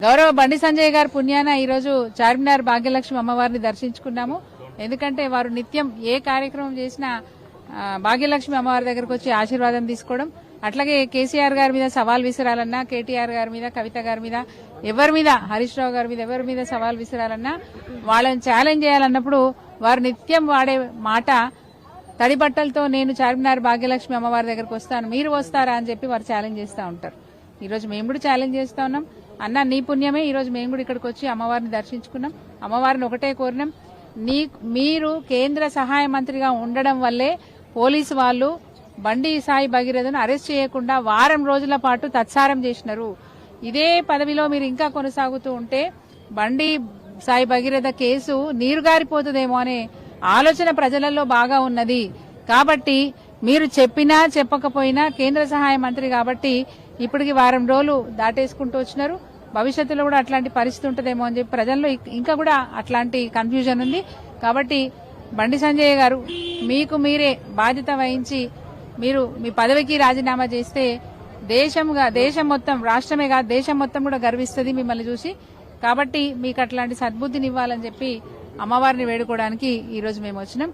గౌరవ బండి సంజయ్ గారు పుణ్యాన ఈ రోజు చార్మినార్ భాగ్యలక్ష్మి అమ్మవారిని దర్శించుకున్నాము. ఎందుకంటే వారు నిత్యం ఏ కార్యక్రమం చేసినా భాగ్యలక్ష్మి అమ్మవారి దగ్గరకు వచ్చి ఆశీర్వాదం తీసుకోవడం, అట్లాగే కేసీఆర్ గారి మీద సవాల్ విసిరాలన్నా, కేటీఆర్ గారి మీద, కవిత గారి మీద, ఎవరి మీద, హరీష్ రావు గారి మీద, ఎవరి మీద సవాల్ విసిరాలన్నా, వాళ్ళని ఛాలెంజ్ చేయాలన్నప్పుడు వారు నిత్యం వాడే మాట తడి బట్టలతో నేను చార్మినార్ భాగ్యలక్ష్మి అమ్మవారి దగ్గరకు వస్తాను, మీరు వస్తారా అని చెప్పి వారు ఛాలెంజ్ చేస్తూ ఉంటారు. ఈ రోజు మేము కూడా ఛాలెంజ్ చేస్తా ఉన్నాం. అన్న నీ పుణ్యమే ఈ రోజు మేము కూడా ఇక్కడికి వచ్చి అమ్మవారిని దర్శించుకున్నాం. అమ్మవారిని ఒకటే కోరినాం, మీరు కేంద్ర సహాయ మంత్రిగా ఉండడం వల్లే పోలీసు వాళ్ళు బండి సాయి భగీరథను అరెస్ట్ చేయకుండా వారం రోజుల పాటు తత్సారం చేసినారు. ఇదే పదవిలో మీరు ఇంకా కొనసాగుతూ ఉంటే బండి సాయి భగీరథ కేసు నీరుగారిపోతుందేమో అనే ఆలోచన ప్రజలలో బాగా ఉన్నది. కాబట్టి మీరు చెప్పినా చెప్పకపోయినా కేంద్ర సహాయ మంత్రి కాబట్టి ఇప్పటికి వారం రోజులు దాటేసుకుంటూ వచ్చినారు. భవిష్యత్తులో కూడా అట్లాంటి పరిస్థితి ఉంటుందేమో అని చెప్పి ప్రజల్లో ఇంకా కూడా అట్లాంటి కన్ఫ్యూజన్ ఉంది. కాబట్టి బండి సంజయ్ గారు మీకు మీరే బాధ్యత వహించి మీరు మీ పదవికి రాజీనామా చేస్తే దేశం మొత్తం, రాష్ట్రమే కాదు దేశం మొత్తం కూడా గర్విస్తుంది మిమ్మల్ని చూసి. కాబట్టి మీకు అట్లాంటి సద్బుద్ధిని ఇవ్వాలని చెప్పి అమ్మవారిని వేడుకోవడానికి ఈ రోజు మేము వచ్చినాం.